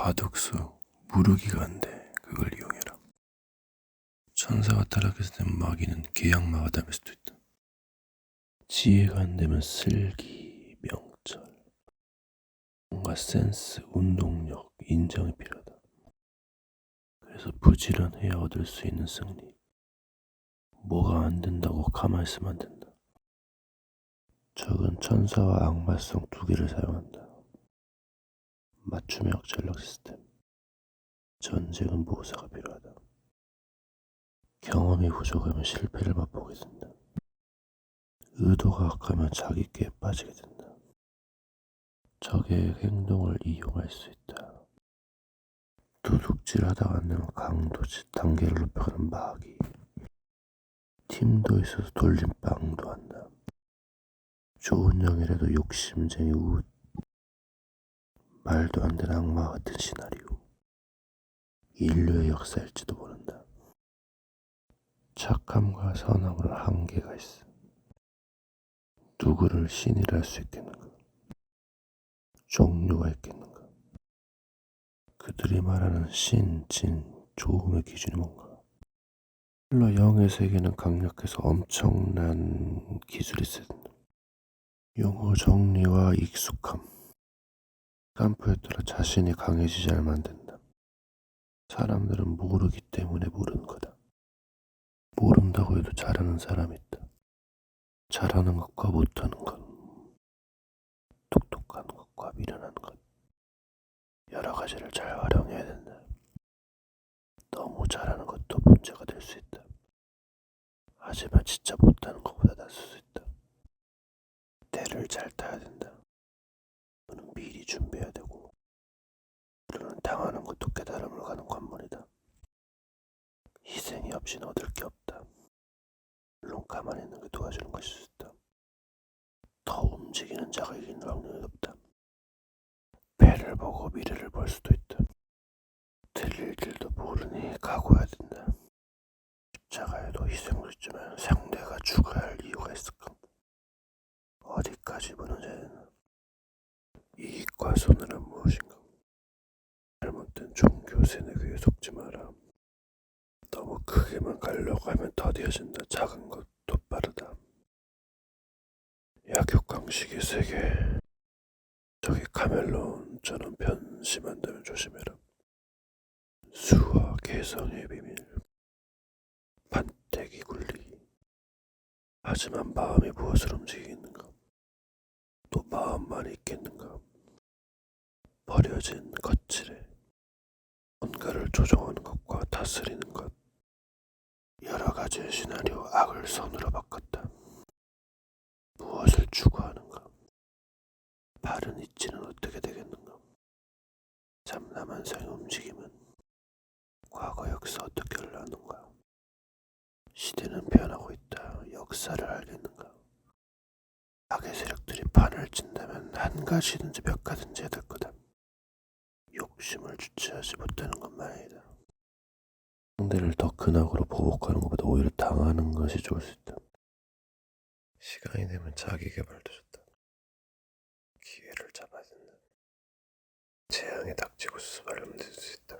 바둑수 무르기가 안 돼. 그걸 이용해라. 천사가 타락했을 땐 마귀는 계약마가 될 수도 있다. 지혜가 안 되면 슬기, 명철, 뭔가 센스, 운동력, 인정이 필요하다. 그래서 부지런해야 얻을 수 있는 승리. 뭐가 안 된다고 가만히 있으면 안 된다. 적은 천사와 악마성 두 개를 사용한다. 맞춤형 전략 시스템. 전쟁은 모사가 필요하다. 경험이 부족하면 실패를 맛보게 된다. 의도가 악하면 자기께 빠지게 된다. 적의 행동을 이용할 수 있다. 도둑질하다가 안 되면 강도질, 단계를 높여가는 마귀. 팀도 있어서 돌림빵도 한다. 좋은 영이라도 욕심쟁이 우웃. 말도 안 되는 악마 같은 시나리오. 인류의 역사일지도 모른다. 착함과 선함은 한계가 있어. 누구를 신이라 할 수 있겠는가? 종류가 있겠는가? 그들이 말하는 신, 진, 좋음의 기준이 뭔가? 물론 영의 세계는 강력해서 엄청난 기술이 있어야 된다. 용어 정리와 익숙함. 깜프에 따라 자신이 강해지지 않으면 된다. 사람들은 모르기 때문에 모르는 거다. 모른다고 해도 잘하는 사람이 있다. 잘하는 것과 못하는 것, 똑똑한 것과 미련한 것, 여러 가지를 잘 활용해야 된다. 너무 잘하는 것도 문제가 될 수 있다. 하지만 진짜 못하는 것보다 낫을 수 있다. 때를 잘 타야 된다. 너는 미리 준비해야 되고, 너는 당하는 것도 깨달음을 가는 관문이다. 희생이 없이는 얻을 게 없다. 물론 가만히 있는 게 도와주는 것일 수 있다. 더 움직이는 자가 이기는 확률이 높다. 배를 보고 미래를 볼 수도 있다. 들릴 길도 모르니 각오해야 된다. 십자가에도 희생을 했지만 상대가 죽어야 할 이유가 있을까? 어디까지 무너져야 되나? 이익과 손해란 무엇인가? 잘못된 종교 세뇌교에 속지 마라. 너무 크게만 가려고 하면 더디어진다. 작은 것도 빠르다. 약육강식의 세계. 저기 카멜론처럼 변심한다면 조심해라. 수와 개성의 비밀. 판때기 굴리기. 하지만 마음이 무엇을 움직이겠는가? 또 마음만 있겠는가? 버려진 거칠에 뭔가를 조종하는 것과 다스리는 것. 여러 가지의 시나리오. 악을 선으로 바꿨다. 무엇을 추구하는가? 바른 이치는 어떻게 되겠는가? 잠남한상의 움직임은 과거 역사 어떻게 흘러가는가? 시대는 변하고 있다. 역사를 알겠는가? 악의 세력들이 판을 친다면 한 가지든지 몇 가지든지 해야 될 거다. 욕심을 주체하지 못하는 것만이다. 상대를 더 큰 악으로 보복하는 것보다 오히려 당하는 것이 좋을 수 있다. 시간이 되면 자기 개발도 좋다. 기회를 잡아야 된다. 재앙이 닥치고 수발을 만들 수 있다.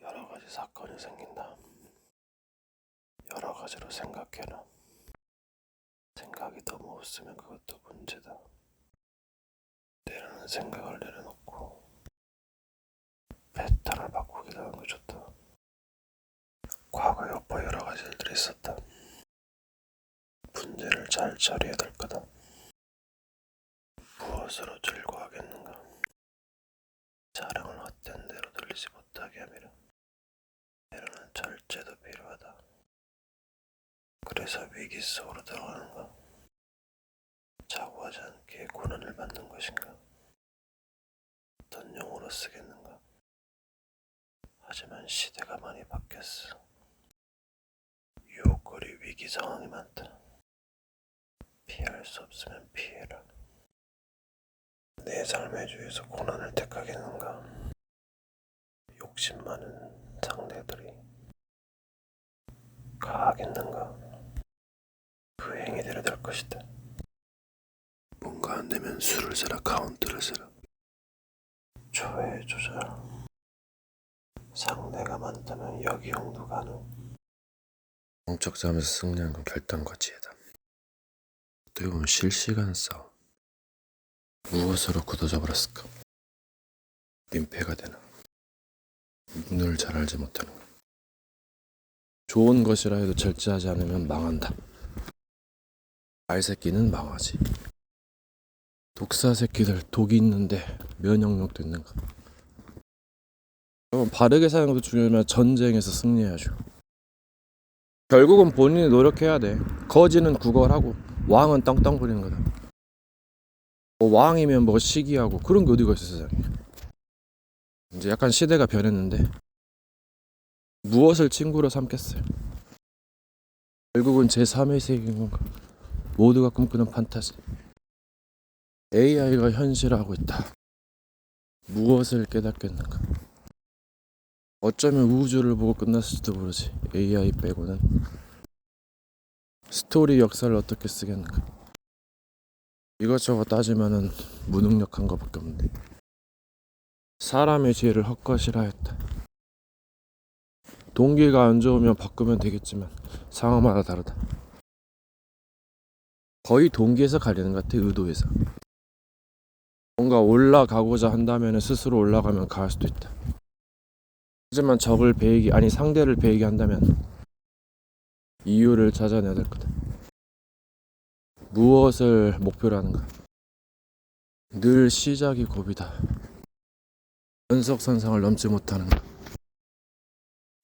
여러 가지 사건이 생긴다. 여러 가지로 생각해라. 생각이 너무 없으면 그것도 문제다. 때로는 생각을 내려놓고 패턴을 바꾸기도 하는 게 좋다. 과거에 오빠 여러 가지 일들이 있었다. 문제를 잘 처리해야 될 거다. 무엇으로 즐거워하겠는가? 자랑을 헛된 대로 들리지 못하게 함이라. 때로는 절제도 필요하다. 그래서 위기 속으로 들어가는가? 자고하지 않게 고난을 받는 것인가? 어떤 용어로 쓰겠는가? 하지만 시대가 많이 바뀌었어. 유혹거리 위기 상황이 많다. 피할 수 없으면 피해라. 내 삶의 주에서 고난을 택하겠는가? 욕심 많은 상대들이 가하겠는가? 그 행위대로 될 것이다. 뭔가 안 되면 술을 사라, 카운트를 사라. 조회 조절. 상대가 많다면 역이용도 가능. 공적 싸움에서 승리한 건 결단과 지혜다. 어떻게 보면 실시간 싸움. 무엇으로 굳어져 버렸을까? 민폐가 되나? 운을 잘 알지 못하는 것. 좋은 것이라 해도 절제하지 않으면 망한다. 알새끼는 망하지. 독사 새끼들 독이 있는데 면역력도 있는가? 여러분, 바르게 사는 것도 중요하지만 전쟁에서 승리해야죠. 결국은 본인이 노력해야 돼. 거지는 구걸하고 왕은 땅땅 부리는 거다. 뭐 왕이면 뭐 시기하고 그런 게 어디가 있어 세상에. 이제 약간 시대가 변했는데 무엇을 친구로 삼겠어요? 결국은 제3의 세계인 건가? 모두가 꿈꾸는 판타지. AI가 현실화하고 있다. 무엇을 깨닫겠는가? 어쩌면 우주를 보고 끝났을지도 모르지. AI 빼고는. 스토리 역사를 어떻게 쓰겠는가? 이것저것 따지면은 무능력한 것밖에 없는데. 사람의 지혜를 헛것이라 했다. 동기가 안 좋으면 바꾸면 되겠지만 상황마다 다르다. 거의 동기에서 갈리는 것 같아. 의도에서. 뭔가 올라가고자 한다면 스스로 올라가면 가할 수도 있다. 하지만 적을 배이기 아니 상대를 배이게 한다면 이유를 찾아내야 될 거다. 무엇을 목표로 하는가? 늘 시작이 고비다. 연속선상을 넘지 못하는가?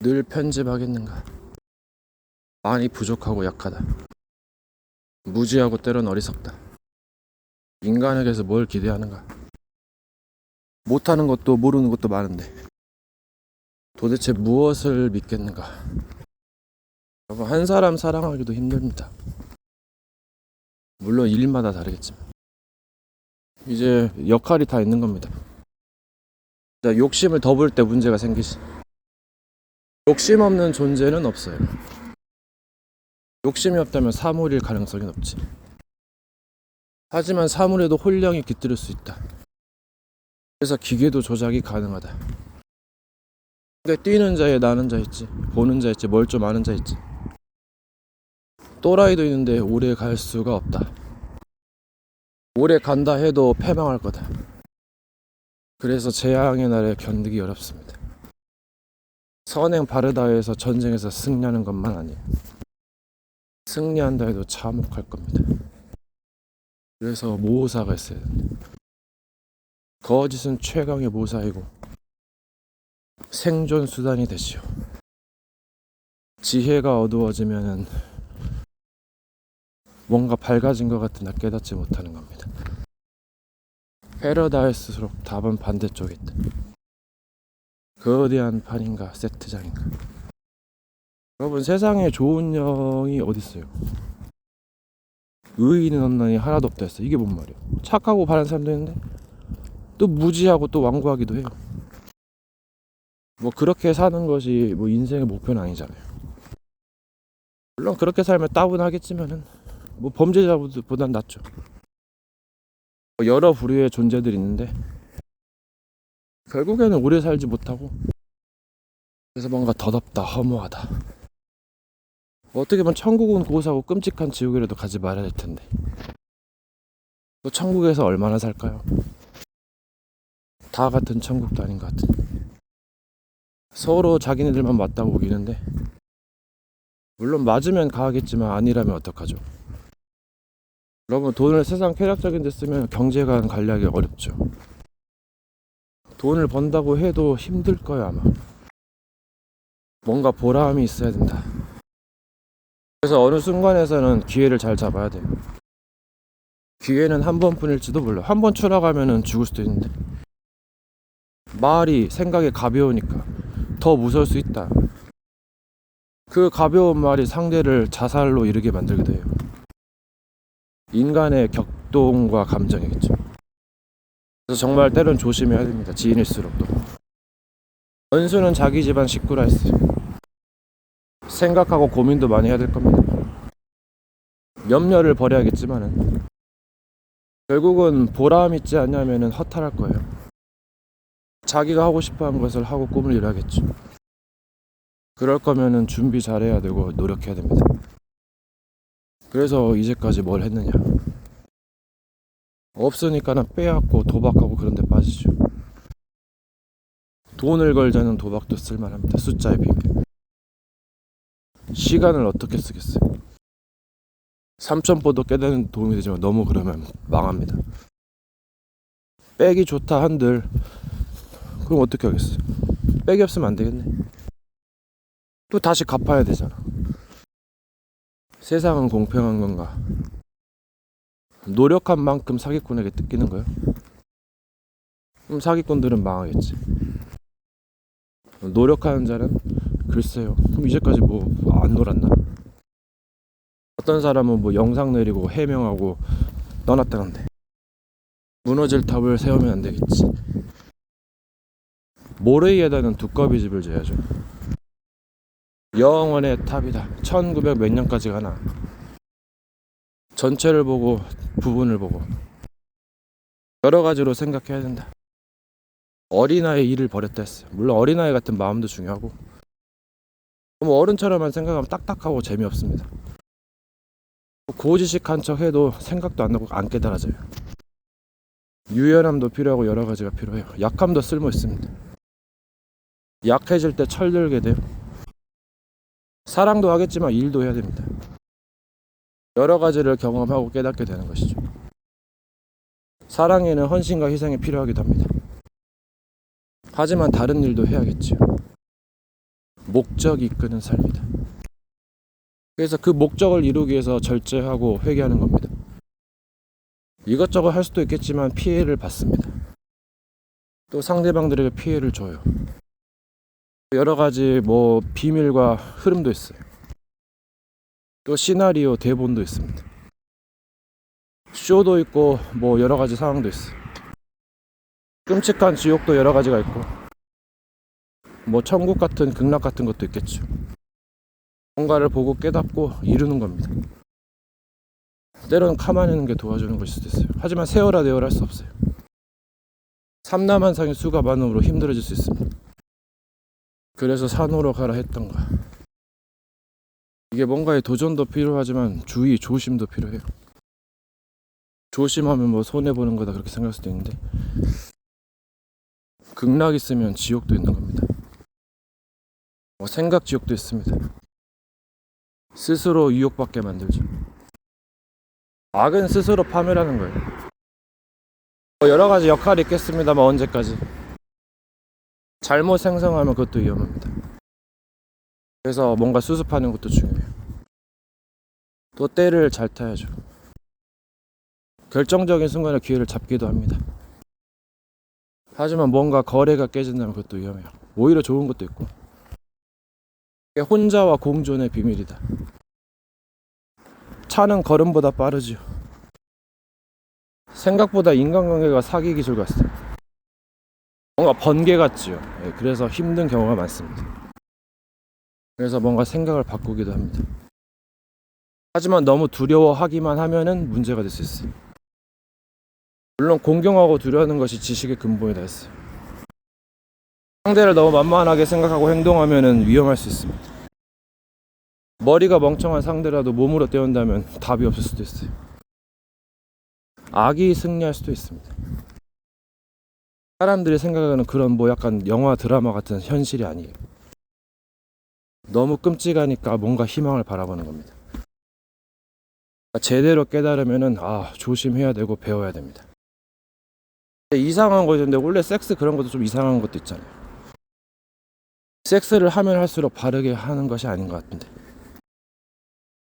늘 편집하겠는가? 많이 부족하고 약하다. 무지하고 때론 어리석다. 인간에게서 뭘 기대하는가? 못하는 것도 모르는 것도 많은데 도대체 무엇을 믿겠는가? 여러분, 한 사람 사랑하기도 힘듭니다. 물론 일마다 다르겠지만 이제 역할이 다 있는 겁니다. 욕심을 더 부을 때 문제가 생기지. 욕심 없는 존재는 없어요. 욕심이 없다면 사물일 가능성이 높지. 하지만 사물에도 혼령이 깃들일 수 있다. 그래서 기계도 조작이 가능하다. 근데 뛰는 자에 나는 자 있지, 보는 자 있지, 뭘 좀 아는 자 있지. 또라이도 있는데 오래 갈 수가 없다. 오래 간다 해도 패망할 거다. 그래서 재앙의 날에 견디기 어렵습니다. 선행 바르다 해서 전쟁에서 승리하는 것만 아니에요. 승리한다 해도 참혹할 겁니다. 그래서 모사가 있어야 됩니다. 거짓은 최강의 모사이고 생존 수단이 되시오. 지혜가 어두워지면은 뭔가 밝아진 것 같으나 깨닫지 못하는 겁니다. 패러다이스록 답은 반대쪽에 있다. 거대한 판인가 세트장인가. 여러분, 세상에 좋은 영이 어딨어요? 의인은 없나니 하나도 없다 했어. 이게 뭔 말이야? 착하고 바른 사람도 있는데 또 무지하고 또 완고하기도 해요. 뭐 그렇게 사는 것이 뭐 인생의 목표는 아니잖아요. 물론 그렇게 살면 따분하겠지만은 뭐 범죄자보단 낫죠. 여러 부류의 존재들이 있는데 결국에는 오래 살지 못하고 그래서 뭔가 더덥다, 허무하다. 어떻게 보면 천국은 고사하고 끔찍한 지옥이라도 가지 말아야 될 텐데 또 천국에서 얼마나 살까요? 다 같은 천국도 아닌 것 같은. 서로 자기네들만 맞다고 우기는데 물론 맞으면 가하겠지만 아니라면 어떡하죠? 여러분, 돈을 세상 쾌락적인 데 쓰면 경제가 관리하기 어렵죠. 돈을 번다고 해도 힘들 거예요 아마. 뭔가 보람이 있어야 된다. 그래서 어느 순간에서는 기회를 잘 잡아야 돼요. 기회는 한 번뿐일지도 몰라. 한 번 추락하면은 죽을 수도 있는데 말이 생각이 가벼우니까 더 무서울 수 있다. 그 가벼운 말이 상대를 자살로 이르게 만들기도 해요. 인간의 격동과 감정이겠죠. 그래서 정말 때론 조심해야 됩니다. 지인일수록도. 원수는 자기 집안 식구라 했어요. 생각하고 고민도 많이 해야 될 겁니다. 염려를 버려야겠지만은 결국은 보람 있지 않냐면은 허탈할 거예요. 자기가 하고 싶어하는 것을 하고 꿈을 이뤄야겠죠. 그럴 거면은 준비 잘해야 되고 노력해야 됩니다. 그래서 이제까지 뭘 했느냐. 없으니까는 빼앗고 도박하고 그런 데 빠지죠. 돈을 걸자는 도박도 쓸만합니다. 숫자의 비밀. 시간을 어떻게 쓰겠어요? 삼천포도 깨닫는 도움이 되지만 너무 그러면 망합니다. 백이 좋다 한들 그럼 어떻게 하겠어요? 백이 없으면 안 되겠네. 또 다시 갚아야 되잖아. 세상은 공평한 건가? 노력한 만큼 사기꾼에게 뜯기는 거예요? 그럼 사기꾼들은 망하겠지. 노력하는 자는 글쎄요. 그럼 이제까지 뭐 안 놀았나? 어떤 사람은 뭐 영상 내리고 해명하고 떠났다는데 무너질 탑을 세우면 안 되겠지. 모래위에다는 두꺼비 집을 지어야죠. 영원의 탑이다. 1900 몇 년까지 가나. 전체를 보고 부분을 보고 여러 가지로 생각해야 된다. 어린아이 일을 버렸다 했어요. 물론 어린아이 같은 마음도 중요하고 너무 어른처럼만 생각하면 딱딱하고 재미없습니다. 고지식한 척 해도 생각도 안 나고 안 깨달아져요. 유연함도 필요하고 여러 가지가 필요해요. 약함도 쓸모 있습니다. 약해질 때 철들게 돼요. 사랑도 하겠지만 일도 해야 됩니다. 여러 가지를 경험하고 깨닫게 되는 것이죠. 사랑에는 헌신과 희생이 필요하기도 합니다. 하지만 다른 일도 해야겠지요. 목적이 이끄는 삶이다. 그래서 그 목적을 이루기 위해서 절제하고 회개하는 겁니다. 이것저것 할 수도 있겠지만 피해를 받습니다. 또 상대방들에게 피해를 줘요. 여러 가지 뭐 비밀과 흐름도 있어요. 또 시나리오 대본도 있습니다. 쇼도 있고 뭐 여러 가지 상황도 있어요. 끔찍한 지옥도 여러 가지가 있고 뭐 천국 같은 극락 같은 것도 있겠죠. 뭔가를 보고 깨닫고 이루는 겁니다. 때로는 가만히 있는 게 도와주는 것일 수도 있어요. 하지만 세워라 내어라 할 수 없어요. 삼남한상의 수가 많음으로 힘들어질 수 있습니다. 그래서 산으로 가라 했던가. 이게 뭔가의 도전도 필요하지만 주의, 조심도 필요해요. 조심하면 뭐 손해보는 거다 그렇게 생각할 수도 있는데 극락 있으면 지옥도 있는 겁니다. 뭐 생각 지옥도 있습니다. 스스로 유혹받게 만들죠. 악은 스스로 파멸하는 거예요. 여러 가지 역할이 있겠습니다만 언제까지. 잘못 생성하면 그것도 위험합니다. 그래서 뭔가 수습하는 것도 중요해요. 또 때를 잘 타야죠. 결정적인 순간에 기회를 잡기도 합니다. 하지만 뭔가 거래가 깨진다면 그것도 위험해요. 오히려 좋은 것도 있고. 이게 혼자와 공존의 비밀이다. 차는 걸음보다 빠르지요. 생각보다 인간관계가 사기 기술 같아요. 뭔가 번개 같지요. 그래서 힘든 경우가 많습니다. 그래서 뭔가 생각을 바꾸기도 합니다. 하지만 너무 두려워하기만 하면은 문제가 될 수 있어요. 물론 공경하고 두려워하는 것이 지식의 근본이다 했어요. 상대를 너무 만만하게 생각하고 행동하면은 위험할 수 있습니다. 머리가 멍청한 상대라도 몸으로 때운다면 답이 없을 수도 있어요. 악이 승리할 수도 있습니다. 사람들이 생각하는 그런 뭐 약간 영화 드라마 같은 현실이 아니에요. 너무 끔찍하니까 뭔가 희망을 바라보는 겁니다. 제대로 깨달으면은 조심해야 되고 배워야 됩니다. 이상한 거였는데 원래 섹스 그런 것도 좀 이상한 것도 있잖아요. 섹스를 하면 할수록 바르게 하는 것이 아닌 것 같은데.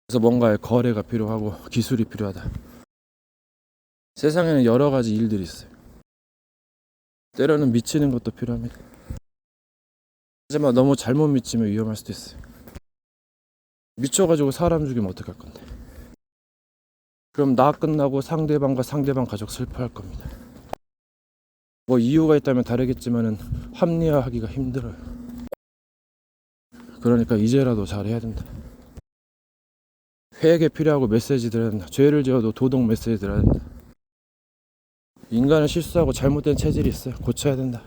그래서 뭔가의 거래가 필요하고 기술이 필요하다. 세상에는 여러 가지 일들이 있어요. 때로는 미치는 것도 필요합니다. 하지만 너무 잘못 미치면 위험할 수도 있어요. 미쳐가지고 사람 죽이면 어떡할 건데. 그럼 나 끝나고 상대방과 상대방 가족 슬퍼할 겁니다. 뭐 이유가 있다면 다르겠지만은 합리화하기가 힘들어요. 그러니까 이제라도 잘해야 된다. 회개 필요하고 메시지 들어야 된다. 죄를 지어도 도덕 메시지 들어야 된다. 인간은 실수하고 잘못된 체질이 있어요. 고쳐야 된다.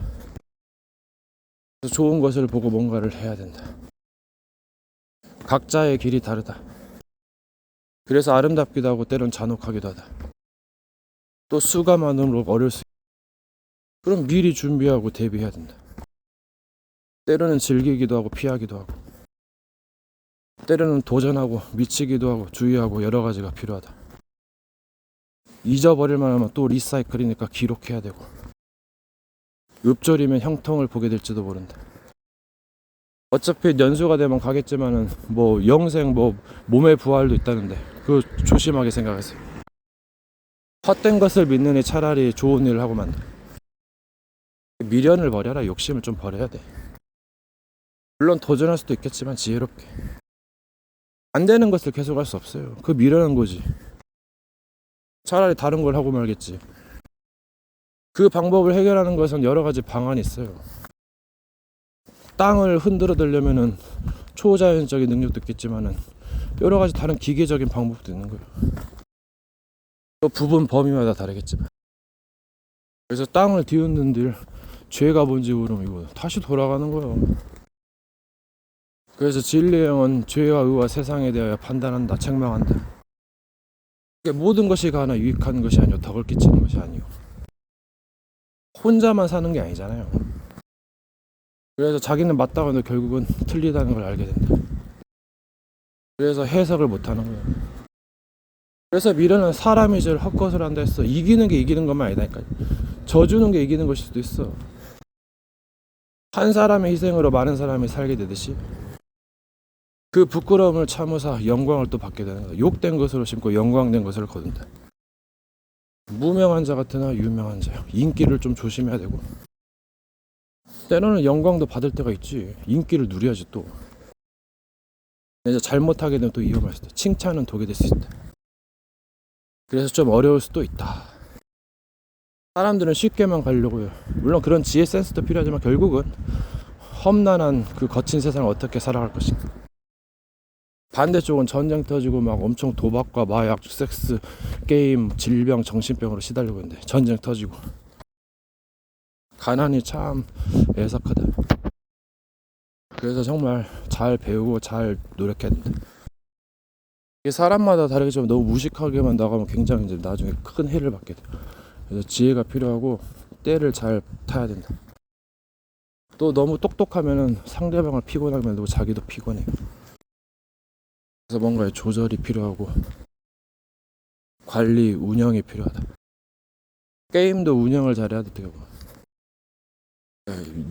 그래서 좋은 것을 보고 뭔가를 해야 된다. 각자의 길이 다르다. 그래서 아름답기도 하고 때론 잔혹하기도 하다. 또 수가 많으므로 어려울 수 있다. 그럼 미리 준비하고 대비해야 된다. 때로는 즐기기도 하고 피하기도 하고, 때로는 도전하고 미치기도 하고 주의하고 여러 가지가 필요하다. 잊어버릴 만하면 또 리사이클이니까 기록해야 되고, 읊조리면 형통을 보게 될지도 모른다. 어차피 연수가 되면 가겠지만은 뭐 영생 뭐 몸의 부활도 있다는데 그거 조심하게 생각하세요. 헛된 것을 믿느니 차라리 좋은 일을 하고 만다. 미련을 버려라. 욕심을 좀 버려야 돼. 물론 도전할 수도 있겠지만 지혜롭게. 안 되는 것을 계속 할 수 없어요. 그 미련한 거지. 차라리 다른 걸 하고 말겠지. 그 방법을 해결하는 것은 여러 가지 방안이 있어요. 땅을 흔들어 대려면은 초자연적인 능력도 있겠지만은 여러 가지 다른 기계적인 방법도 있는 거예요. 또 부분 범위마다 다르겠지만. 그래서 땅을 뒤흔든 들 죄가 뭔지 모르면 이거 다시 돌아가는 거예요. 그래서 진리의 영은 죄와 의와 세상에 대하여 판단한다, 책망한다. 모든 것이 가나 유익한 것이 아니오, 덕을 끼치는 것이 아니오. 혼자만 사는 게 아니잖아요. 그래서 자기는 맞다고 해도 결국은 틀리다는 걸 알게 된다. 그래서 해석을 못하는 거예요. 그래서 미련은 사람이 제일 헛것을 한다 했어. 이기는 게 이기는 것만 아니다니까요. 져주는 게 이기는 것일 수도 있어. 한 사람의 희생으로 많은 사람이 살게 되듯이 그 부끄러움을 참으사 영광을 또 받게 되는 거야. 욕된 것으로 심고 영광된 것을 거둔다. 무명한 자 같으나 유명한 자요. 인기를 좀 조심해야 되고, 때로는 영광도 받을 때가 있지. 인기를 누려야지 또. 이제 잘못하게 되면 또 위험할 수도 있다. 칭찬은 독이 될 수 있다. 그래서 좀 어려울 수도 있다. 사람들은 쉽게만 가려고 해요. 물론 그런 지혜 센스도 필요하지만 결국은 험난한 그 거친 세상을 어떻게 살아갈 것인가. 반대쪽은 전쟁 터지고 막 엄청 도박과 마약, 섹스, 게임, 질병, 정신병으로 시달리고 있는데 전쟁 터지고 가난이 참 애석하다. 그래서 정말 잘 배우고 잘 노력해야 된다. 이게 사람마다 다르겠지만 너무 무식하게만 나가면 굉장히 이제 나중에 큰 해를 받게 돼. 그래서 지혜가 필요하고 때를 잘 타야 된다. 또 너무 똑똑하면은 상대방을 피곤하게 만들고 자기도 피곤해. 그래서 뭔가의 조절이 필요하고 관리, 운영이 필요하다. 게임도 운영을 잘해야 되고,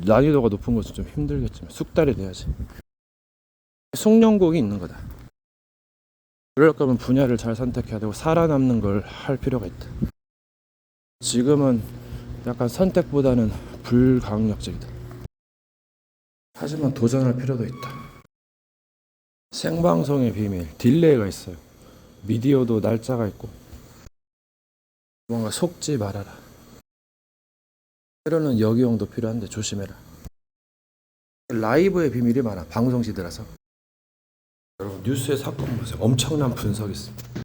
난이도가 높은 것은 좀 힘들겠지만 숙달이 돼야지. 숙련곡이 있는 거다. 그럴 거면 분야를 잘 선택해야 되고 살아남는 걸 할 필요가 있다. 지금은 약간 선택보다는 불강력적이다. 하지만 도전할 필요도 있다. 생방송의 비밀, 딜레이가 있어요. 미디어도 날짜가 있고 뭔가 속지 말아라. 때로는 역이용도 필요한데 조심해라. 라이브의 비밀이 많아. 방송시대라서. 여러분 뉴스의 사건 보세요. 엄청난 분석이 있습니다.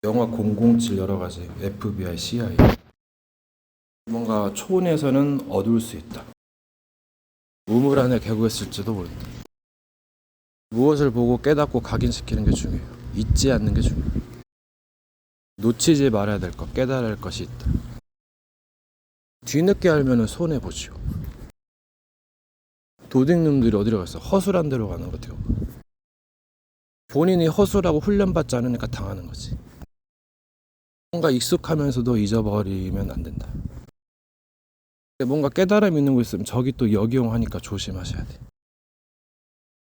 영화 007 여러 가지, FBI, CIA. 뭔가 초원에서는 어두울 수 있다. 우물 안에 개구했을지도 모른다. 무엇을 보고 깨닫고 각인시키는 게 중요해요. 잊지 않는 게 중요해요. 놓치지 말아야 될 것, 깨달아야 할 것이 있다. 뒤늦게 알면 손해보죠. 도둑놈들이 어디로 갔어? 허술한 데로 가는 것 같아요. 본인이 허술하고 훈련받지 않으니까 당하는 거지. 뭔가 익숙하면서도 잊어버리면 안 된다. 뭔가 깨달음 있는 거 있으면 저기 또 역이용하니까 조심하셔야 돼.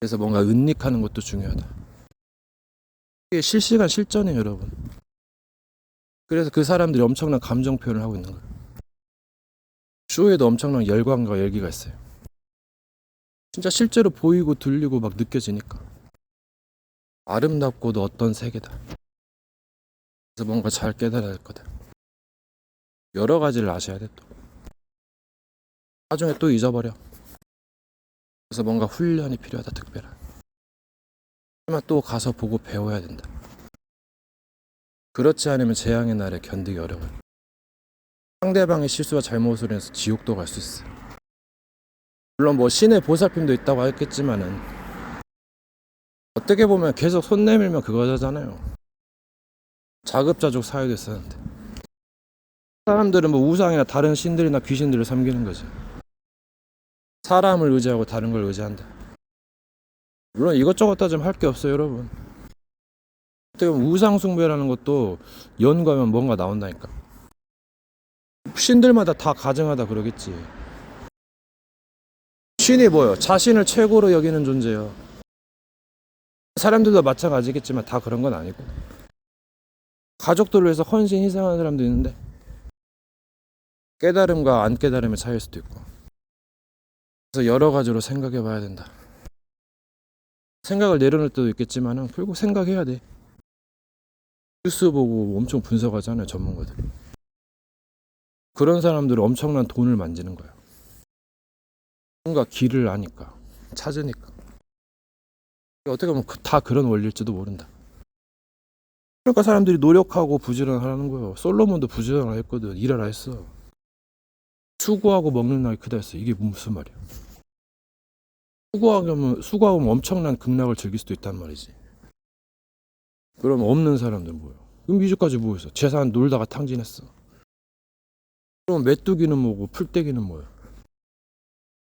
그래서 뭔가 은닉하는 것도 중요하다. 이게 실시간 실전이에요, 여러분. 그래서 그 사람들이 엄청난 감정 표현을 하고 있는 거예요. 쇼에도 엄청난 열광과 열기가 있어요. 진짜 실제로 보이고 들리고 막 느껴지니까 아름답고도 어떤 세계다. 그래서 뭔가 잘 깨달아야 할 거다. 여러 가지를 아셔야 돼. 또 나중에 또 잊어버려. 그래서 뭔가 훈련이 필요하다. 특별한. 하지만 또 가서 보고 배워야 된다. 그렇지 않으면 재앙의 날에 견디기 어려워요. 상대방의 실수와 잘못을 해서 지옥도 갈 수 있어요. 물론 뭐 신의 보살핌도 있다고 했겠지만은 어떻게 보면 계속 손 내밀면 그거잖아요. 자급자족 사유됐었는데 사람들은 뭐 우상이나 다른 신들이나 귀신들을 섬기는 거지. 사람을 의지하고 다른 걸 의지한다. 물론 이것저것 따지면 할 게 없어요, 여러분. 어떻게 보면 우상 숭배라는 것도 연구하면 뭔가 나온다니까. 신들마다 다 가증하다 그러겠지. 신이 뭐요? 자신을 최고로 여기는 존재요. 사람들도 마찬가지겠지만 다 그런 건 아니고. 가족들을 위해서 헌신 희생하는 사람도 있는데 깨달음과 안 깨달음의 차이일 수도 있고. 그래서 여러 가지로 생각해 봐야 된다. 생각을 내려놓을 때도 있겠지만은 결국 생각해야 돼. 뉴스 보고 엄청 분석하잖아요, 전문가들. 그런 사람들은 엄청난 돈을 만지는 거야. 뭔가 길을 아니까, 찾으니까. 어떻게 보면 다 그런 원리일지도 모른다. 그러니까 사람들이 노력하고 부지런하라는 거예요. 솔로몬도 부지런하라 했거든. 일하라 했어. 수고하고 먹는 낙이 크다 했어. 이게 무슨 말이야? 수고하면 엄청난 극락을 즐길 수도 있단 말이지. 그럼 없는 사람들 뭐예요? 그럼 미주까지 뭐 있어? 재산 놀다가 탕진했어. 그럼 메뚜기는 뭐고 풀떼기는 뭐예요?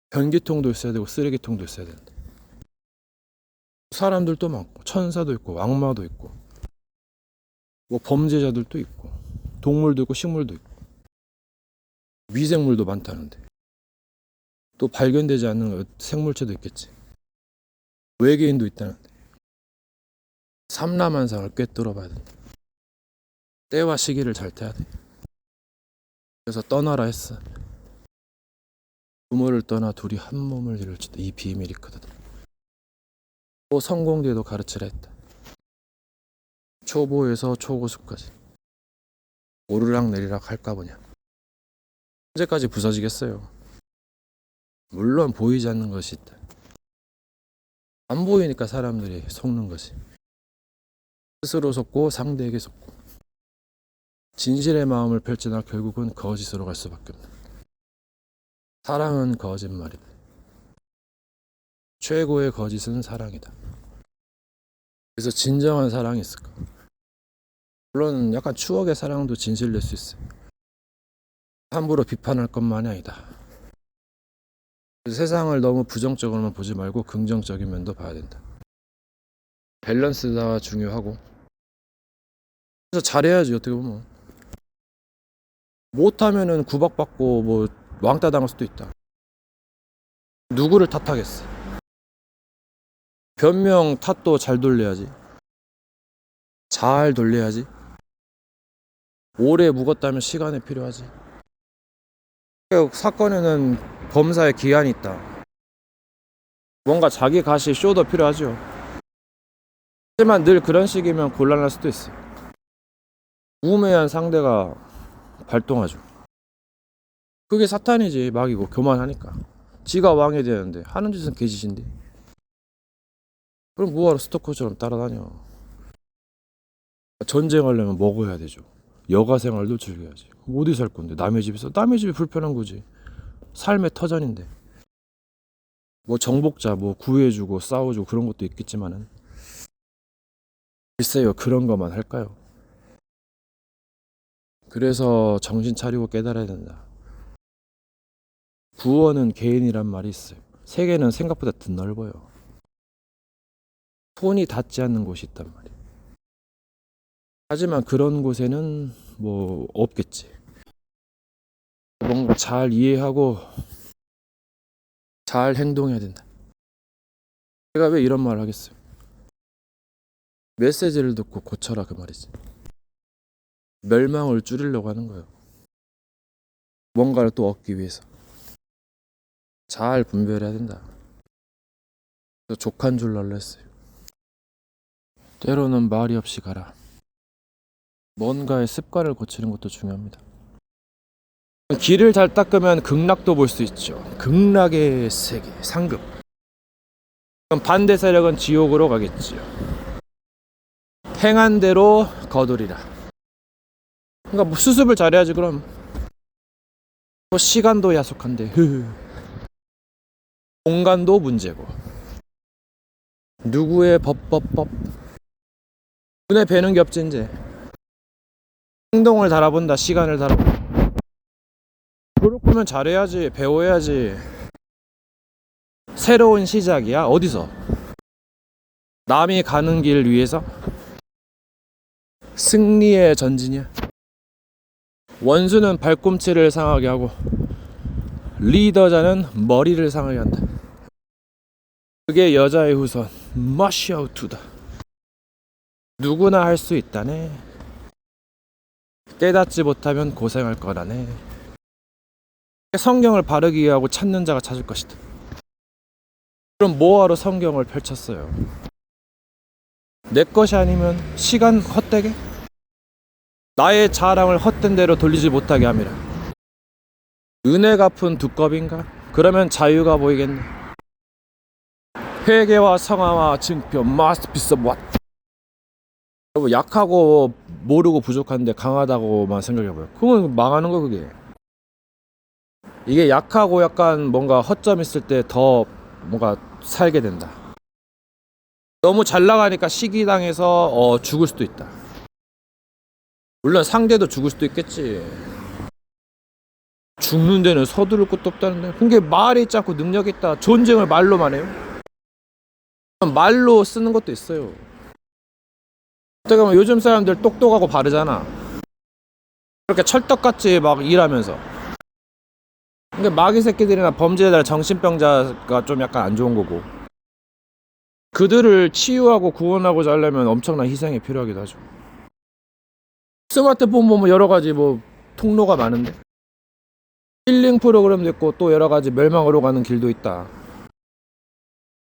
변기통도 있어야 되고 쓰레기통도 있어야 되는데. 사람들도 많고 천사도 있고 악마도 있고 뭐 범죄자들도 있고 동물도 있고 식물도 있고 미생물도 많다는데 또 발견되지 않는 생물체도 있겠지. 외계인도 있다는데 삼라만상을 꿰뚫어 봐야 된다. 때와 시기를 잘 타야 돼. 그래서 떠나라 했어. 부모를 떠나 둘이 한 몸을 이룰지도 이 비밀이 크거든. 또 성공대도 가르치라 했다. 초보에서 초고수까지 오르락 내리락 할까 보냐. 언제까지 부서지겠어요. 물론 보이지 않는 것이 있다. 안 보이니까 사람들이 속는 것이. 스스로 속고 상대에게 속고 진실의 마음을 펼치나 결국은 거짓으로 갈 수밖에 없다. 사랑은 거짓말이다. 최고의 거짓은 사랑이다. 그래서 진정한 사랑이 있을까? 물론 약간 추억의 사랑도 진실될 수 있어요. 함부로 비판할 것만이 아니다. 세상을 너무 부정적으로만 보지 말고 긍정적인 면도 봐야 된다. 밸런스가 중요하고 그래서 잘해야지. 어떻게 보면 못하면은 구박받고 뭐 왕따 당할 수도 있다. 누구를 탓하겠어? 변명 탓도 잘 돌려야지. 잘 돌려야지. 오래 묵었다면 시간이 필요하지. 사건에는 검사의 기한이 있다. 뭔가 자기 가시 쇼도 필요하죠. 하지만 늘 그런 식이면 곤란할 수도 있어. 우매한 상대가 발동하죠. 그게 사탄이지. 막이고 교만하니까. 지가 왕이 되는데 하는 짓은 개짓인데. 그럼 뭐하러 스토커처럼 따라다녀. 전쟁하려면 먹어야 되죠. 여가 생활도 즐겨야지. 어디 살 건데 남의 집에서. 남의 집이 불편한 거지. 삶의 터전인데. 뭐 정복자 뭐 구해주고 싸워주고 그런 것도 있겠지만은 글쎄요, 그런 것만 할까요? 그래서 정신 차리고 깨달아야 된다. 구원은 개인이란 말이 있어요. 세계는 생각보다 넓어요. 손이 닿지 않는 곳이 있단 말이에요. 하지만 그런 곳에는 뭐 없겠지. 뭔가 잘 이해하고 잘 행동해야 된다. 제가 왜 이런 말을 하겠어요? 메시지를 듣고 고쳐라 그 말이지. 멸망을 줄이려고 하는 거예요. 뭔가를 또 얻기 위해서. 잘 분별해야 된다. 그래서 족한 줄 놀랐어요. 때로는 말이 없이 가라. 뭔가의 습관을 고치는 것도 중요합니다. 길을 잘 닦으면 극락도 볼 수 있죠. 극락의 세계, 상급. 그럼 반대 세력은 지옥으로 가겠지요. 행한 대로 거두리라. 그러니까 뭐 수습을 잘해야지. 그럼 뭐 시간도 야속한데 공간도 문제고, 누구의 법 눈에 뵈는 게 없지. 이제 행동을 달아본다, 시간을 달아본다. 그럴 거면 잘해야지, 배워야지. 새로운 시작이야. 어디서? 남이 가는 길 위에서? 승리의 전진이야. 원수는 발꿈치를 상하게 하고 리더자는 머리를 상하게 한다. 그게 여자의 후손 머시아우투다. 누구나 할 수 있다네. 깨닫지 못하면 고생할 거라네. 성경을 바르게 이해하고 찾는 자가 찾을 것이다. 그럼 뭐하러 성경을 펼쳤어요? 내 것이 아니면 시간 헛되게? 나의 자랑을 헛된 대로 돌리지 못하게 함이라. 은혜 갚은 두껍인가? 그러면 자유가 보이겠네. 회개와 성화와 증표 masterpiece of what? 여러분, 약하고 모르고 부족한데 강하다고만 생각해봐요. 그건 망하는 거. 그게 이게 약하고 약간 뭔가 허점 있을 때 더 뭔가 살게 된다. 너무 잘 나가니까 시기당해서 죽을 수도 있다. 물론 상대도 죽을 수도 있겠지. 죽는 데는 서두를 것도 없다는데. 그게 말이 있지 않고 능력이 있다. 존중을 말로만 해요. 말로 쓰는 것도 있어요. 어떻게 보면 요즘 사람들 똑똑하고 바르잖아. 그렇게 철떡같이 막 일하면서. 근데 마귀 새끼들이나 범죄자들, 정신병자가 좀 약간 안 좋은 거고, 그들을 치유하고 구원하고자 하려면 엄청난 희생이 필요하기도 하죠. 스마트폰 보면 여러 가지 뭐 통로가 많은데, 힐링 프로그램도 있고 또 여러 가지 멸망으로 가는 길도 있다.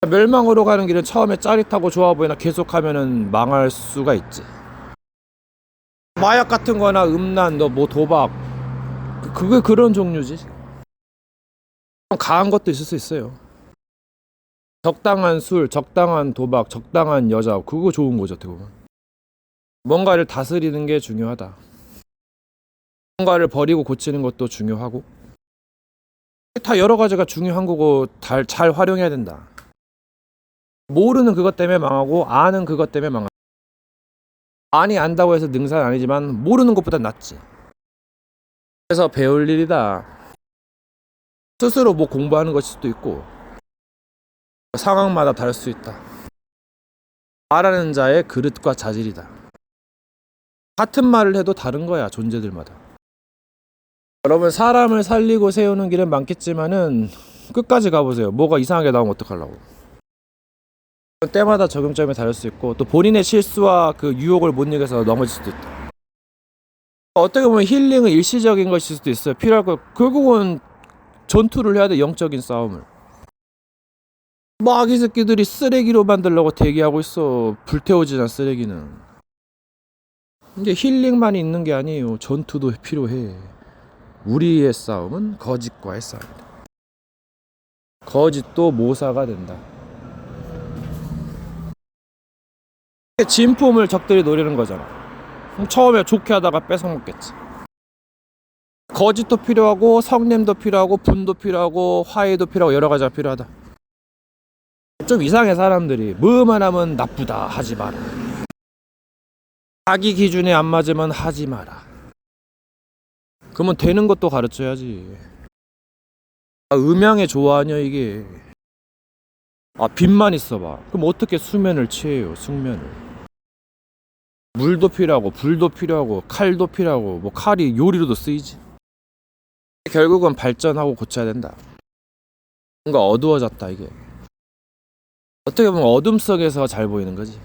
멸망으로 가는 길은 처음에 짜릿하고 좋아 보이나 계속하면은 망할 수가 있지. 마약 같은 거나 음란, 뭐 도박, 그게 그런 종류지. 강한 것도 있을 수 있어요. 적당한 술, 적당한 도박, 적당한 여자, 그거 좋은 거죠. 어떻게 보면 뭔가를 다스리는 게 중요하다. 뭔가를 버리고 고치는 것도 중요하고, 다 여러 가지가 중요한 거고 잘 활용해야 된다. 모르는 그것 때문에 망하고 아는 그것 때문에 망한다. 아니 안다고 해서 능사는 아니지만 모르는 것보다 낫지. 그래서 배울 일이다. 스스로 뭐 공부하는 것일 수도 있고, 상황마다 다를 수 있다. 말하는 자의 그릇과 자질이다. 같은 말을 해도 다른 거야, 존재들마다. 여러분, 사람을 살리고 세우는 길은 많겠지만은 끝까지 가보세요. 뭐가 이상하게 나오면 어떡하려고. 때마다 적용점이 다를 수 있고, 또 본인의 실수와 그 유혹을 못 이겨서 넘어질 수도 있다. 어떻게 보면 힐링은 일시적인 것일 수도 있어요. 필요할 거. 결국은 전투를 해야 돼. 영적인 싸움을. 마귀 새끼들이 쓰레기로 만들려고 대기하고 있어. 불태워지는 쓰레기는. 이제 힐링만이 있는 게 아니에요. 전투도 필요해. 우리의 싸움은 거짓과의 싸움이다. 거짓도 모사가 된다. 진품을 적들이 노리는 거잖아. 그럼 처음에 좋게 하다가 뺏어먹겠지. 거짓도 필요하고 성냄도 필요하고 분도 필요하고 화해도 필요하고 여러 가지가 필요하다. 좀 이상해. 사람들이 뭐만 하면 나쁘다 하지 마라. 자기 기준에 안 맞으면 하지 마라. 그러면 되는 것도 가르쳐야지. 음양에 좋아하냐 이게. 빛만 있어봐. 그럼 어떻게 수면을 취해요? 숙면을. 물도 필요하고 불도 필요하고 칼도 필요하고, 뭐 칼이 요리로도 쓰이지. 결국은 발전하고 고쳐야 된다. 뭔가 어두워졌다 이게. 어떻게 보면 어둠 속에서 잘 보이는 거지.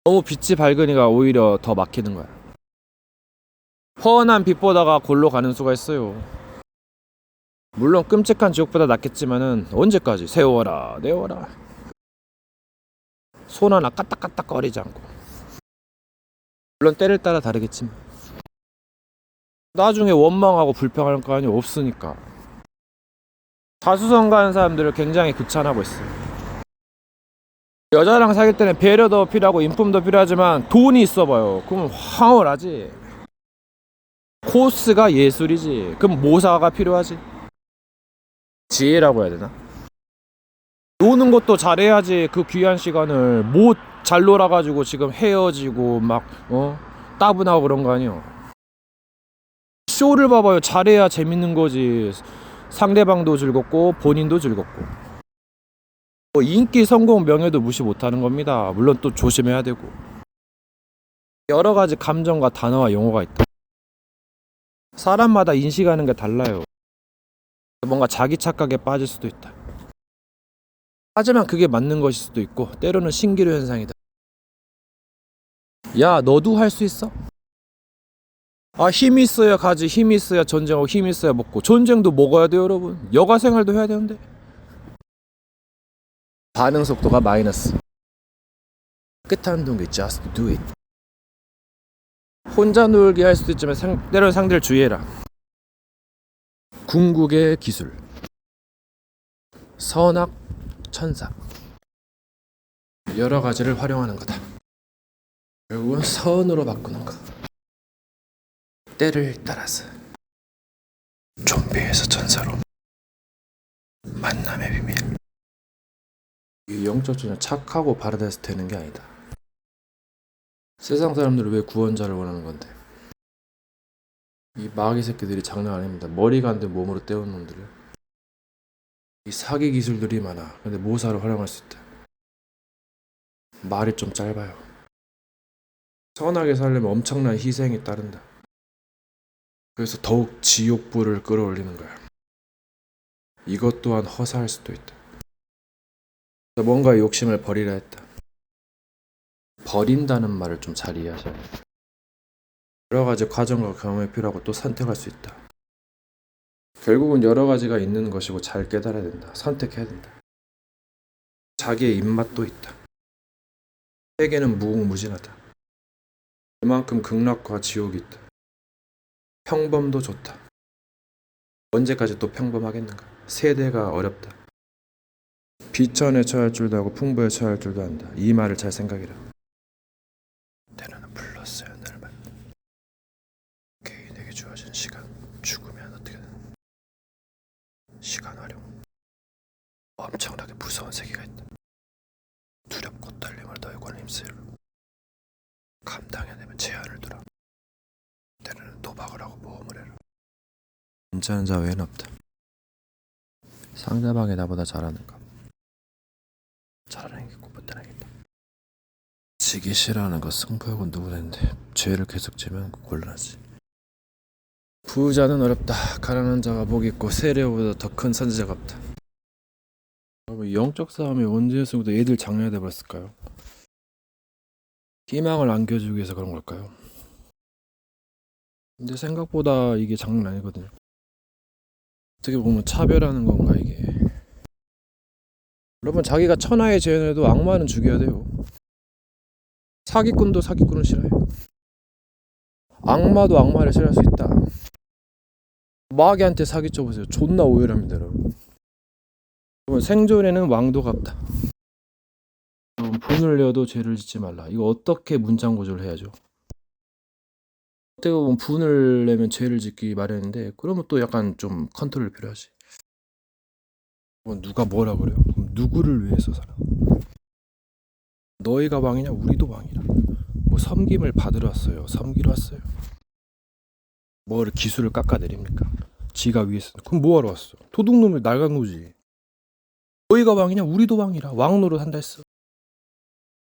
너무 빛이 밝으니까 오히려 더 막히는 거야. 훤한 빛보다가 골로 가는 수가 있어요. 물론 끔찍한 지옥보다 낫겠지만은 언제까지 세워라 내워라. 손 하나 까딱까딱 거리지 않고. 물론 때를 따라 다르겠지만 나중에 원망하고 불평할 거 아니에요. 없으니까. 자수성가하는 사람들을 굉장히 극찬하고 있어요. 여자랑 사귈 때는 배려도 필요하고 인품도 필요하지만 돈이 있어봐요. 그럼 황홀하지. 코스가 예술이지. 그럼 모사가 필요하지. 지혜라고 해야 되나? 노는 것도 잘해야지. 그 귀한 시간을 못 잘 놀아가지고 지금 헤어지고 막 따분하고 그런 거 아니에요. 쇼를 봐봐요. 잘해야 재밌는 거지. 상대방도 즐겁고 본인도 즐겁고. 인기, 성공, 명예도 무시 못하는 겁니다. 물론 또 조심해야 되고. 여러 가지 감정과 단어와 용어가 있다. 사람마다 인식하는 게 달라요. 뭔가 자기 착각에 빠질 수도 있다. 하지만 그게 맞는 것일 수도 있고, 때로는 신기루 현상이다. 야, 너도 할 수 있어? 아, 힘이 있어야 가지. 힘이 있어야 전쟁하고 힘이 있어야 먹고. 전쟁도 먹어야 돼요, 여러분. 여가 생활도 해야 되는데. 반응 속도가 마이너스. 끝한 동기 just do it. 혼자 놀게 할 수도 있지만 때로는 상대를 주의해라. 궁극의 기술. 선악 천사. 여러 가지를 활용하는 거다. 결국은 선으로 바꾸는 거. 때를 따라서 좀비에서 전사로. 만남의 비밀. 이 영적 존재 착하고 바르다해서 되는 게 아니다. 세상 사람들은 왜 구원자를 원하는 건데? 이 마귀 새끼들이 장난 아닙니다. 머리가 안 된 몸으로 때운 놈들을. 이 사기 기술들이 많아. 근데 모사로 활용할 수 있다. 말이 좀 짧아요. 선하게 살려면 엄청난 희생이 따른다. 그래서 더욱 지옥불을 끌어올리는 거야. 이것 또한 허사할 수도 있다. 뭔가 욕심을 버리라 했다. 버린다는 말을 좀 잘 이해하셔야 돼. 여러 가지 과정과 경험이 필요하고 또 선택할 수 있다. 결국은 여러 가지가 있는 것이고 잘 깨달아야 된다. 선택해야 된다. 자기의 입맛도 있다. 세계는 무궁무진하다. 그만큼 극락과 지옥이 있다. 평범도 좋다. 언제까지 또 평범하겠는가? 세대가 어렵다. 비천에 처할 줄도 하고 풍부에 처할 줄도 안다. 이 말을 잘 생각해라. 때로는 플러스야 날만. 개인에게 주어진 시간. 죽으면 어떻게 되는? 시간 활용. 엄청나게 무서운 세계가 있다. 두렵고 떨림을 너의 권을 힘쓰려. 감당해내면 제한을 두라. 때로는 도박을 하고 모험을 해라. 괜찮은 자 외에는 없다. 상대방이 나보다 잘하는가? 잘하는 게 굿부탁하겠다. 지기 싫어하는 거 승부욕은 누구는데 죄를 계속 지면 곤란하지. 부자는 어렵다. 가난한 자가 복이 있고 세례보다 더 큰 선지자가 없다. 영적 싸움이 언제였으부터 애들 장려돼 버렸을까요? 희망을 안겨주기 위해서 그런 걸까요? 근데 생각보다 이게 장난 아니거든요. 어떻게 보면 차별하는 건가 이게. 여러분, 자기가 천하의 죄인에도 악마는 죽여야 돼요. 사기꾼도 사기꾼은 싫어해. 악마도 악마를 싫어할 수 있다. 마귀한테 사기 쳐보세요. 존나 오열합니다, 여러분. 생존에는 왕도가 없다. 분을 내어도 죄를 짓지 말라. 이거 어떻게 문장 구조를 해야죠? 어떻게 보면 분을 내면 죄를 짓기 마련인데, 그러면 또 약간 좀 컨트롤이 필요하지. 누가 뭐라 그래요? 그럼 누구를 위해서 살아? 너희가 왕이냐? 우리도 왕이라. 뭐 섬김을 받으러 왔어요. 섬기러 왔어요. 뭐를 기술을 깎아내립니까? 지가 위에서. 그럼 뭐하러 왔어? 도둑놈을 낡아놓지. 너희가 왕이냐? 우리도 왕이라. 왕 노릇 한다 했어.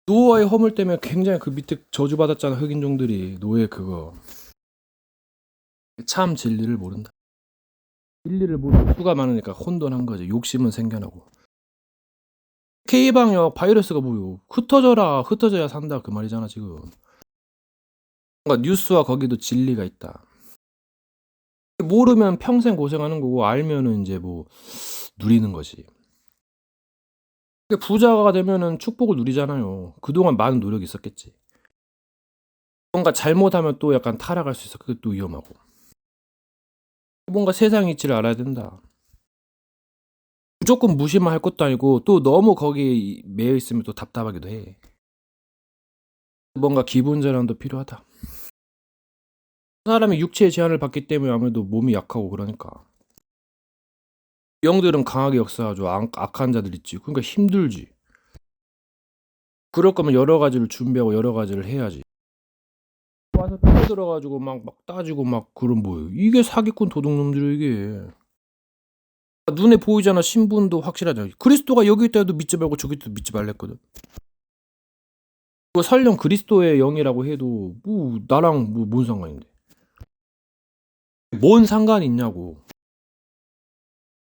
노아의 허물 때문에 굉장히 그 밑에 저주받았잖아. 흑인종들이. 노예 그거. 참 진리를 모른다. 진리를 모르고 수가 많으니까 혼돈한 거지. 욕심은 생겨나고. K방역 바이러스가 뭐요? 흩어져라. 흩어져야 산다. 그 말이잖아 지금. 뭔가 뉴스와 거기도 진리가 있다. 모르면 평생 고생하는 거고 알면은 이제 뭐 누리는 거지. 부자가 되면은 축복을 누리잖아요. 그동안 많은 노력이 있었겠지. 뭔가 잘못하면 또 약간 타락할 수 있어. 그게 또 위험하고. 뭔가 세상 이치를 알아야 된다. 무조건 무시만 할 것도 아니고 또 너무 거기에 매여 있으면 또 답답하기도 해. 뭔가 기분 전환도 필요하다. 사람이 육체의 제한을 받기 때문에 아무래도 몸이 약하고 그러니까. 영들은 강하게 역사하죠. 악한 자들 있지. 그러니까 힘들지. 그럴 거면 여러 가지를 준비하고 여러 가지를 해야지. 와서 들어가지고 막 따지고 막 그럼 뭐예요? 이게 사기꾼 도둑놈들이에요 이게. 눈에 보이잖아. 신분도 확실하잖아. 그리스도가 여기 있다 해도 믿지 말고 저기 있다 해도 믿지 말랬거든. 설령 그리스도의 영이라고 해도 뭐 나랑 뭐 뭔 상관인데. 뭔 상관이 있냐고.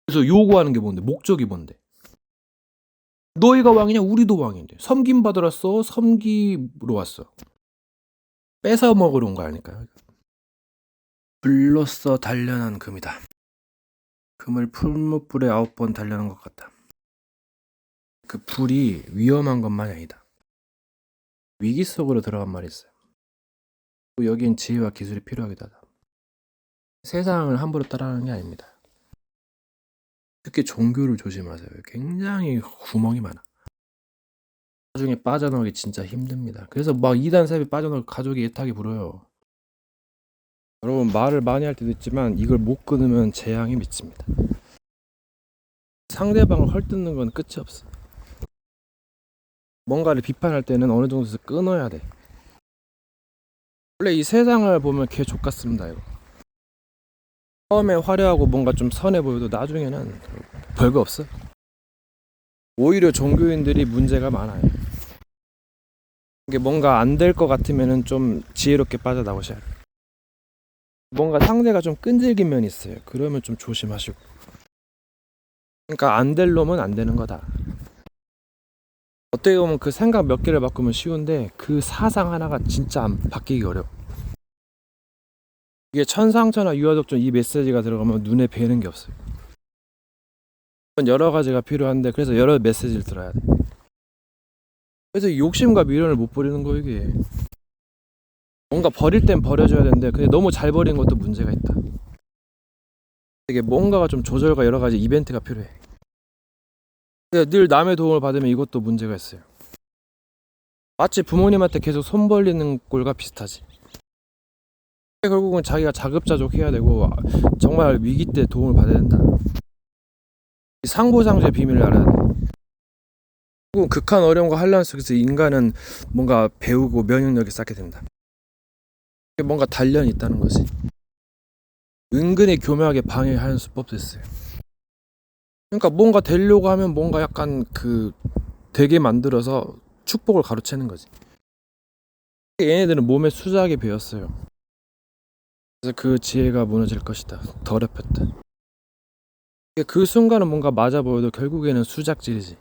그래서 요구하는 게 뭔데? 목적이 뭔데? 너희가 왕이냐? 우리도 왕인데. 섬김 받으러 왔어? 섬기러 왔어. 뺏어 먹으러 온 거 아닐까요? 불로써 단련한 금이다. 금을 풀무불에 9번 단련한 것 같다. 그 불이 위험한 것만이 아니다. 위기 속으로 들어간 말이 있어요. 또 여긴 지혜와 기술이 필요하기도 하다. 세상을 함부로 따라가는 게 아닙니다. 특히 종교를 조심하세요. 굉장히 구멍이 많아. 나중에 빠져나오기 진짜 힘듭니다. 그래서 막 이단 삽입 빠져나올 가족이 애타게 부러요. 여러분 말을 많이 할 때도 있지만 이걸 못 끊으면 재앙이 미칩니다. 상대방을 헐뜯는 건 끝이 없어. 뭔가를 비판할 때는 어느 정도에서 끊어야 돼. 원래 이 세상을 보면 개 족같습니다 이거. 처음에 화려하고 뭔가 좀 선해 보여도 나중에는 별거 없어. 오히려 종교인들이 문제가 많아요. 이게 뭔가 안 될 것 같으면은 좀 지혜롭게 빠져나오셔야 돼요. 뭔가 상대가 좀 끈질긴 면이 있어요. 그러면 좀 조심하시고. 그러니까 안 될 놈은 안 되는 거다. 어떻게 보면 그 생각 몇 개를 바꾸면 쉬운데 그 사상 하나가 진짜 안 바뀌기 어려워. 이게 천상천하 유아독존 이 메시지가 들어가면 눈에 뵈는 게 없어요. 여러 가지가 필요한데 그래서 여러 메시지를 들어야 돼. 그래서 욕심과 미련을 못 버리는 거 이게. 뭔가 버릴 땐 버려줘야 되는데 근데 너무 잘 버린 것도 문제가 있다. 이게 뭔가가 좀 조절과 여러 가지 이벤트가 필요해. 늘 남의 도움을 받으면 이것도 문제가 있어요. 마치 부모님한테 계속 손 벌리는 꼴과 비슷하지. 결국은 자기가 자급자족해야 되고 정말 위기 때 도움을 받아야 된다. 상보상조의 비밀을 알아야 돼. 그리고 극한 어려움과 환란 속에서 인간은 뭔가 배우고 면역력이 쌓게 된다. 뭔가 단련이 있다는 거지. 은근히 교묘하게 방해하는 수법도 있어요. 그러니까 뭔가 되려고 하면 뭔가 약간 되게 만들어서 축복을 가로채는 거지. 얘네들은 몸에 수작이 배었어요. 그래서 그 지혜가 무너질 것이다. 더럽혔다. 그 순간은 뭔가 맞아 보여도 결국에는 수작질이지.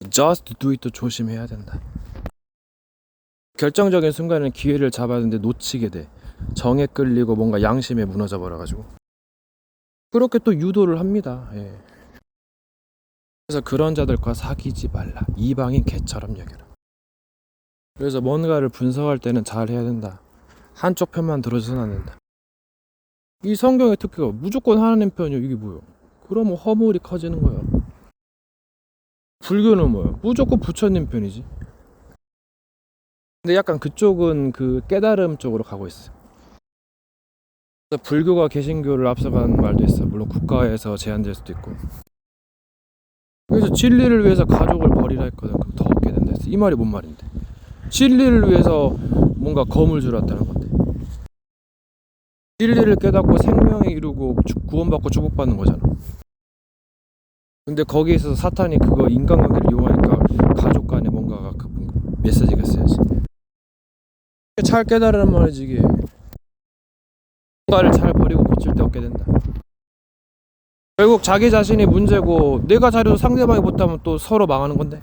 Just do it도 조심해야 된다. 결정적인 순간에는 기회를 잡아야 되는데 놓치게 돼. 정에 끌리고 뭔가 양심에 무너져 버려가지고 그렇게 또 유도를 합니다. 예. 그래서 그런 자들과 사귀지 말라. 이방인 개처럼 여겨라. 그래서 뭔가를 분석할 때는 잘 해야 된다. 한쪽 편만 들어줘서는 안 된다. 이 성경의 특효가 무조건 하나님 편이요. 이게 뭐야? 그러면 허물이 커지는 거야. 불교는 뭐야? 무조건 부처님 편이지. 근데 약간 그쪽은 그 깨달음 쪽으로 가고 있어. 그래서 불교가 개신교를 앞서간 말도 있어. 물론 국가에서 제한될 수도 있고. 그래서 진리를 위해서 가족을 버리라 했거든. 그럼 더 얻게 된다 했어. 이 말이 뭔 말인데? 진리를 위해서 뭔가 검을 주었다는 건데. 진리를 깨닫고 생명에 이루고 구원받고 축복받는 거잖아. 근데 거기에 있어서 사탄이 그거 인간관계를 이용하니까 가족 간에 뭔가가 그 메시지가 있어야지. 잘 깨달으란 말이지 이게. 뭔가를 잘 버리고 고칠 때 얻게 된다. 결국 자기 자신이 문제고 내가 잘해도 상대방이 못하면 또 서로 망하는 건데.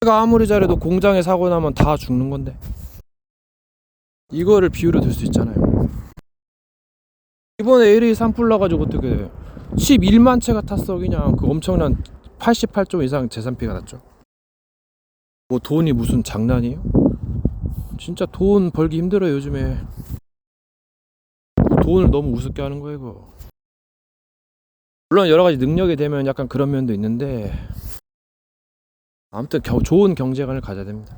내가 아무리 잘해도 공장에 사고 나면 다 죽는 건데. 이거를 비유로 들 수 있잖아요. 이번에 LA 산불 나가지고 어떻게 11만 채가 탔어. 그냥 그 엄청난 88조 이상 재산 피해가 났죠. 뭐 돈이 무슨 장난이에요? 진짜 돈 벌기 힘들어요 요즘에. 돈을 너무 우습게 하는 거예요 이거. 물론 여러 가지 능력이 되면 약간 그런 면도 있는데 아무튼 좋은 경제관을 가져야 됩니다.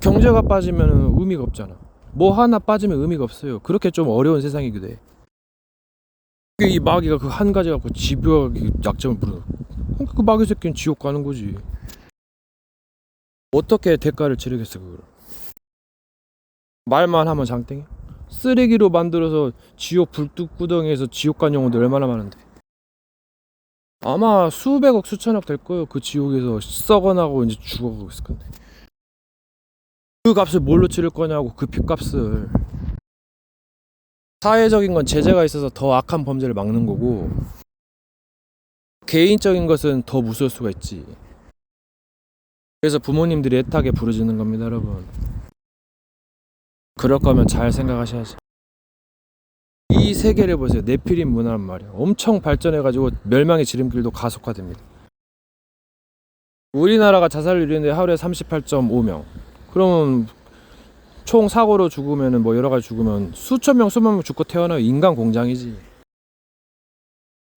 경제가 빠지면 의미가 없잖아. 뭐 하나 빠지면 의미가 없어요. 그렇게 좀 어려운 세상이기도 해. 이 마귀가 그 한 가지 갖고 집요하게 약점을 부려. 그러니까 그 마귀 새끼는 지옥 가는 거지. 어떻게 대가를 치르겠어 그걸. 말만 하면 장땡이. 쓰레기로 만들어서 지옥 불뚝구덩이에서 지옥 간 영혼들 얼마나 많은데. 아마 수백억 수천억 될 거예요. 그 지옥에서 썩어나고 이제 죽어가고 있을 건데. 그 값을 뭘로 치를 거냐고. 그 핏값을. 사회적인 건 제재가 있어서 더 악한 범죄를 막는 거고, 개인적인 것은 더 무서울 수가 있지. 그래서 부모님들이 애타게 부르짖는 겁니다, 여러분. 그럴 거면 잘 생각하셔야지. 이 세계를 보세요. 네피림 문화란 말이야. 엄청 발전해가지고 멸망의 지름길도 가속화됩니다. 우리나라가 자살을 일으키는데 하루에 38.5명. 그러면 총 사고로 죽으면은 뭐 여러 가지 죽으면 수천 명, 수만 명 죽고 태어나요. 인간 공장이지.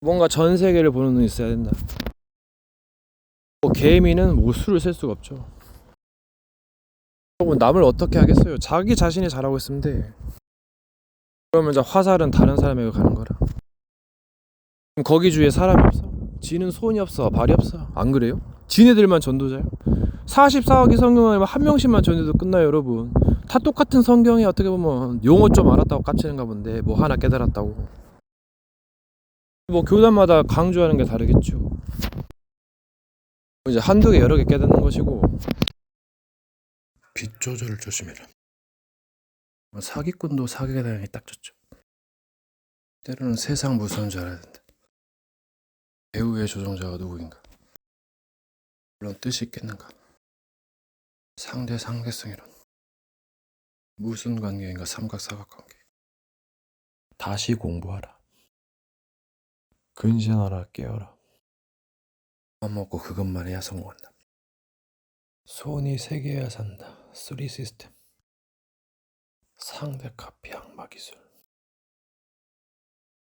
뭔가 전 세계를 보는 눈이 있어야 된다. 뭐 개미는 뭐 수를 셀 수가 없죠. 여러분 남을 어떻게 하겠어요? 자기 자신이 잘하고 있으면 돼. 그러면 이제 화살은 다른 사람에게 가는 거라. 그럼 거기 주위에 사람이 없어. 지는 손이 없어, 발이 없어. 안 그래요? 지네들만 전도자요. 44억이 성경을 한 명씩만 전해도 끝나요, 여러분. 다 똑같은 성경이 어떻게 보면 용어 좀 알았다고 깝치는가 본데 뭐 하나 깨달았다고. 뭐 교단마다 강조하는 게 다르겠죠. 이제 한두 개 여러 개 깨닫는 것이고. 빛 조절을 조심해라. 사기꾼도 사기가 당연히 딱 좋죠. 때로는 세상 무서운 줄 알아야 된다. 배우의 조종자가 누구인가? 물론 뜻이 있겠는가? 상대성이론. 무슨 관계인가? 삼각사각관계. 다시 공부하라. 근신하라. 깨어라. 밥 먹고 그것만 해야 성공한다. 손이 세 개야 산다. 3 시스템. 상대 카피 악마 기술.